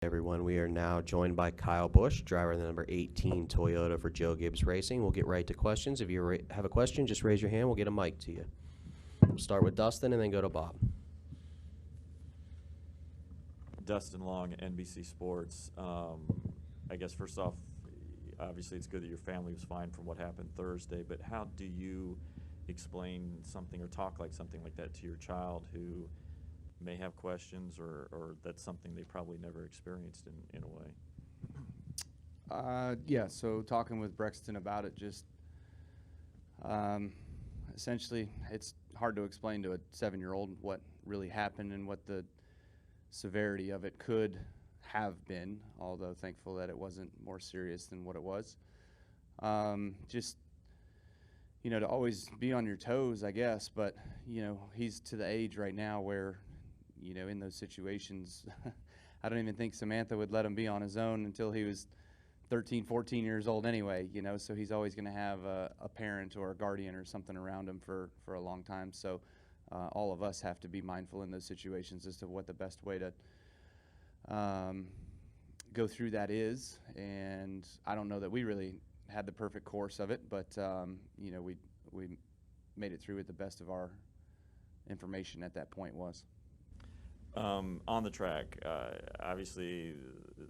Everyone, we are now joined by Kyle Busch, driver of the number 18 Toyota for Joe Gibbs Racing. We'll get right to questions. If you have a question, just raise your hand. We'll get a mic to you. We'll start with Dustin and then go to Bob. Dustin Long, NBC Sports. I guess first off, obviously it's good that your family was fine from what happened Thursday, but how do you explain something or talk like something like that to your child who may have questions or that's something they probably never experienced in a way? Yeah, so talking with Brexton about it, just essentially it's hard to explain to a 7-year-old what really happened and what the severity of it could have been, although thankful that it wasn't more serious than what it was. Just, you know, to always be on your toes, I guess, but, you know, he's to the age right now where, you know, in those situations, I don't even think Samantha would let him be on his own until he was 13, 14 years old anyway, you know, so he's always going to have a parent or a guardian or something around him for a long time. So all of us have to be mindful in those situations as to what the best way to go through that is. And I don't know that we really had the perfect course of it, but, you know, we made it through it the best of our information at that point was. On the track, obviously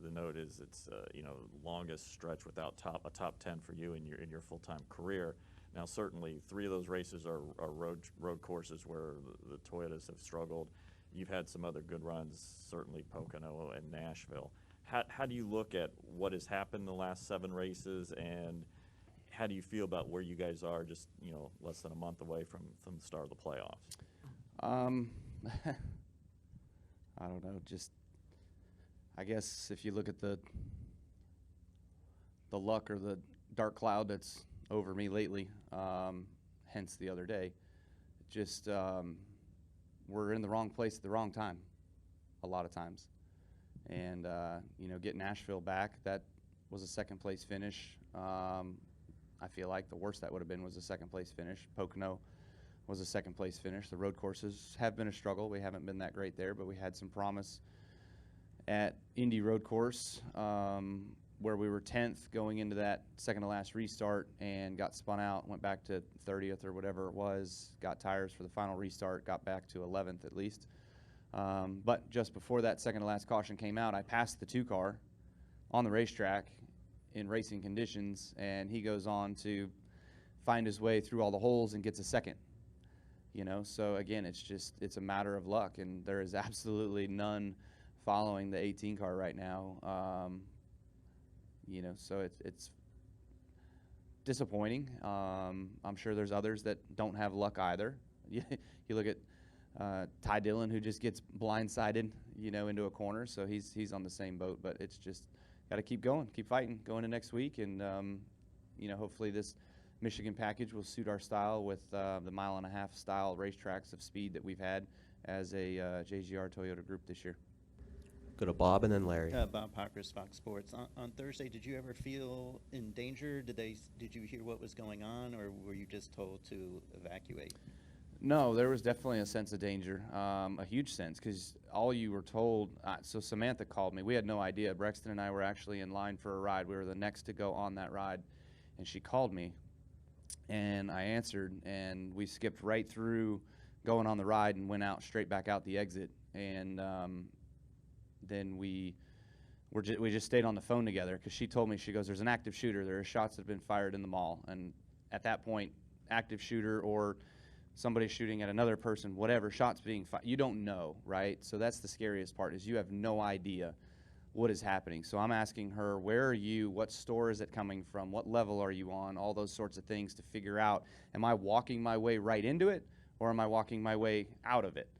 the note is it's you know, longest stretch without a top 10 for you in your full-time career. Now certainly 3 of those races are road courses where the Toyotas have struggled. You've had some other good runs, certainly Pocono and Nashville. How do you look at what has happened the last 7 races, and how do you feel about where you guys are just, you know, less than a month away from the start of the playoffs? I don't know, just I guess if you look at the luck or the dark cloud that's over me lately, hence the other day, just we're in the wrong place at the wrong time a lot of times. And, you know, get Nashville back, that was a second-place finish. I feel like the worst that would have been was a second-place finish. Pocono was a second-place finish. The road courses have been a struggle. We haven't been that great there, but we had some promise at Indy Road Course where we were 10th going into that second-to-last restart and got spun out, went back to 30th or whatever it was, got tires for the final restart, got back to 11th at least. But just before that second-to-last caution came out, I passed the 2-car on the racetrack in racing conditions, and he goes on to find his way through all the holes and gets a second. You know, so again, it's a matter of luck, and there is absolutely none following the 18 car right now. You know, so it's disappointing. I'm sure there's others that don't have luck either. You look at Ty Dillon, who just gets blindsided, you know, into a corner, so he's on the same boat. But it's just got to keep going, keep fighting, going to next week, and you know, hopefully this Michigan package will suit our style with the 1.5-mile style racetracks of speed that we've had as a JGR Toyota group this year. Go to Bob and then Larry. Bob Parkhurst, Fox Sports. On Thursday, did you ever feel in danger? Did you hear what was going on, or were you just told to evacuate? No, there was definitely a sense of danger, a huge sense, because all you were told, so Samantha called me. We had no idea. Brexton and I were actually in line for a ride. We were the next to go on that ride, and she called me. And I answered, and we skipped right through going on the ride and went out straight back out the exit. And then we just stayed on the phone together because she told me, she goes, there's an active shooter. There are shots that have been fired in the mall. And at that point, active shooter or somebody shooting at another person, whatever, shots being fired, you don't know, right? So that's the scariest part, is you have no idea what is happening. So I'm asking her, where are you? What store is it coming from? What level are you on? All those sorts of things to figure out, am I walking my way right into it, or am I walking my way out of it?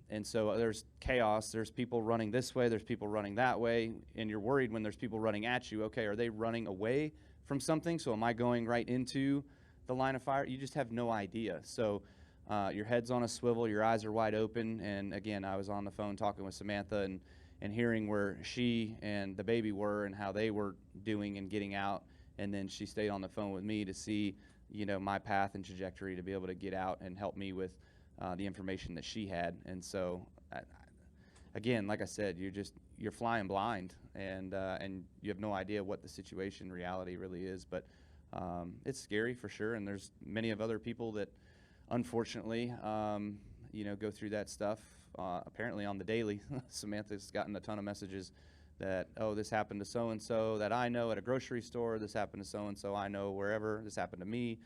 And so there's chaos. There's people running this way. There's people running that way. And you're worried when there's people running at you. Okay, are they running away from something? So am I going right into the line of fire? You just have no idea. So your head's on a swivel. Your eyes are wide open. And, again, I was on the phone talking with Samantha and hearing where she and the baby were and how they were doing and getting out. And then she stayed on the phone with me to see, you know, my path and trajectory to be able to get out and help me with the information that she had. And so again, like I said, you're flying blind, and you have no idea what the situation reality really is. But it's scary for sure, and there's many of other people that, unfortunately, go through that stuff. Apparently on the daily, Samantha's gotten a ton of messages that, oh, this happened to so-and-so that I know at a grocery store, this happened to so-and-so I know wherever, this happened to me.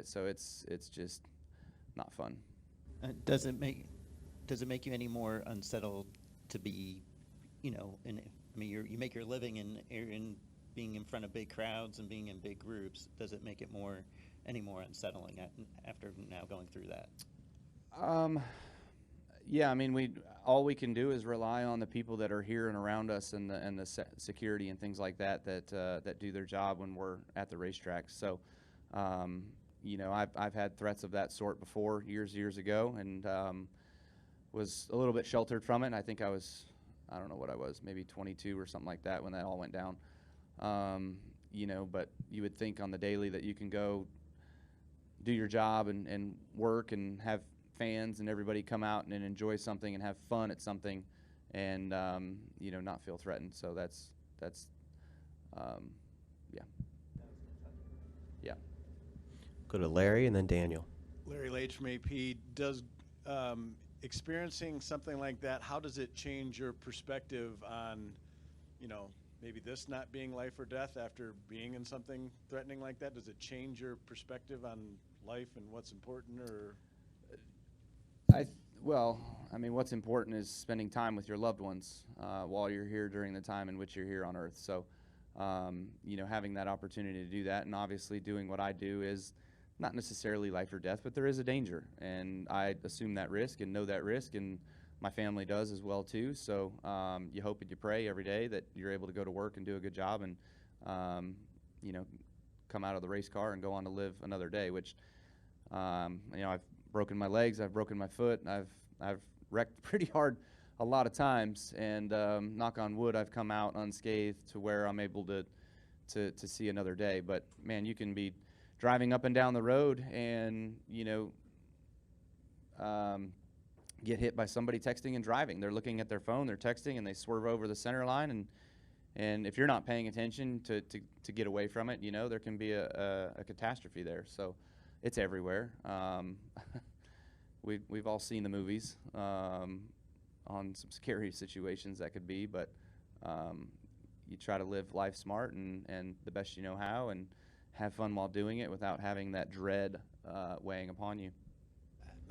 So it's just not fun. Does it make you any more unsettled to be, you make your living in being in front of big crowds and being in big groups. Does it make it any more unsettling after now going through that? Yeah, I mean, all we can do is rely on the people that are here and around us, and the security and things like that do their job when we're at the racetrack. So, I've had threats of that sort before years ago, and was a little bit sheltered from it. And I think I don't know what I was, maybe 22 or something like that when that all went down. But you would think on the daily that you can go do your job and work and have fans and everybody come out and enjoy something and have fun at something, and not feel threatened. So that's yeah. Go to Larry and then Daniel. Larry Lage from AP. Does experiencing something like that, how does it change your perspective on, maybe this not being life or death after being in something threatening like that? Does it change your perspective on life and what's important, or? What's important is spending time with your loved ones while you're here during the time in which you're here on Earth. So, having that opportunity to do that, and obviously doing what I do is not necessarily life or death, but there is a danger, and I assume that risk and know that risk, and my family does as well too. So, you hope and you pray every day that you're able to go to work and do a good job, and come out of the race car and go on to live another day. Which, I've broken my legs, I've broken my foot, I've wrecked pretty hard a lot of times, and knock on wood, I've come out unscathed to where I'm able to see another day. But man, you can be driving up and down the road and get hit by somebody texting and driving. They're looking at their phone, they're texting, and they swerve over the center line, and if you're not paying attention to get away from it, there can be a catastrophe there. So it's everywhere. We've all seen the movies on some scary situations that could be, but you try to live life smart and the best you know how, and have fun while doing it without having that dread weighing upon you.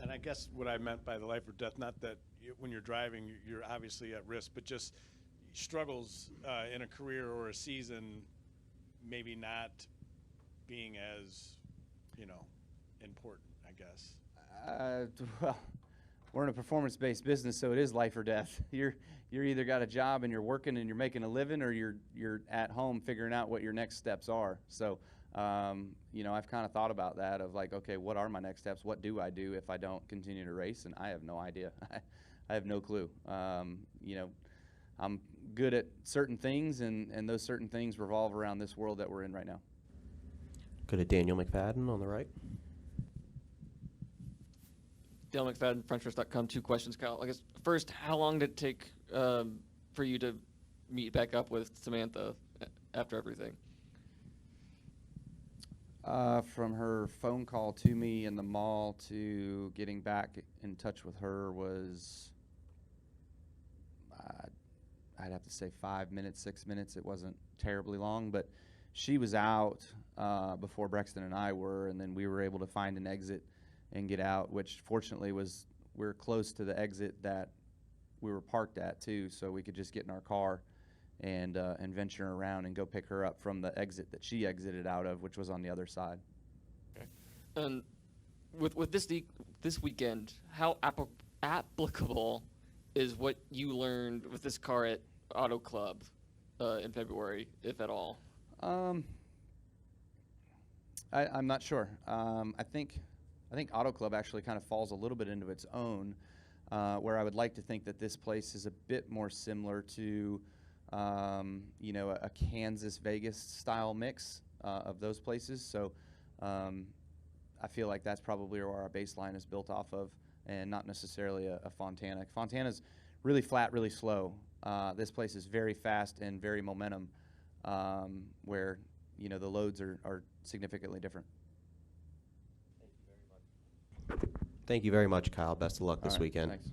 And I guess what I meant by the life or death, not that when you're driving, you're obviously at risk, but just struggles in a career or a season, maybe not being as, important, I guess. Well, we're in a performance-based business, so it is life or death. You're either got a job and you're working and you're making a living, or you're at home figuring out what your next steps are. So, I've kind of thought about that of like, okay, what are my next steps? What do I do if I don't continue to race? And I have no idea. I have no clue. I'm good at certain things, and those certain things revolve around this world that we're in right now. Go to Daniel McFadden on the right. Dale McFadden, FrenchPress.com. 2 questions, Kyle. I guess first, how long did it take for you to meet back up with Samantha after everything? From her phone call to me in the mall to getting back in touch with her was, I'd have to say 5 minutes, 6 minutes. It wasn't terribly long, but she was out before Brexton and I were, and then we were able to find an exit and get out, which fortunately we're close to the exit that we were parked at too, so we could just get in our car and venture around and go pick her up from the exit that she exited out of, which was on the other side. Okay. And with this weekend, how applicable is what you learned with this car at Auto Club in February, if at all? I'm not sure. I think Auto Club actually kind of falls a little bit into its own, where I would like to think that this place is a bit more similar to, a Kansas-Vegas style mix of those places. So I feel like that's probably where our baseline is built off of, and not necessarily a Fontana. Fontana's really flat, really slow. This place is very fast and very momentum, where, you know, the loads are significantly different. Thank you very much, Kyle. Best of luck this All right, weekend. thanks.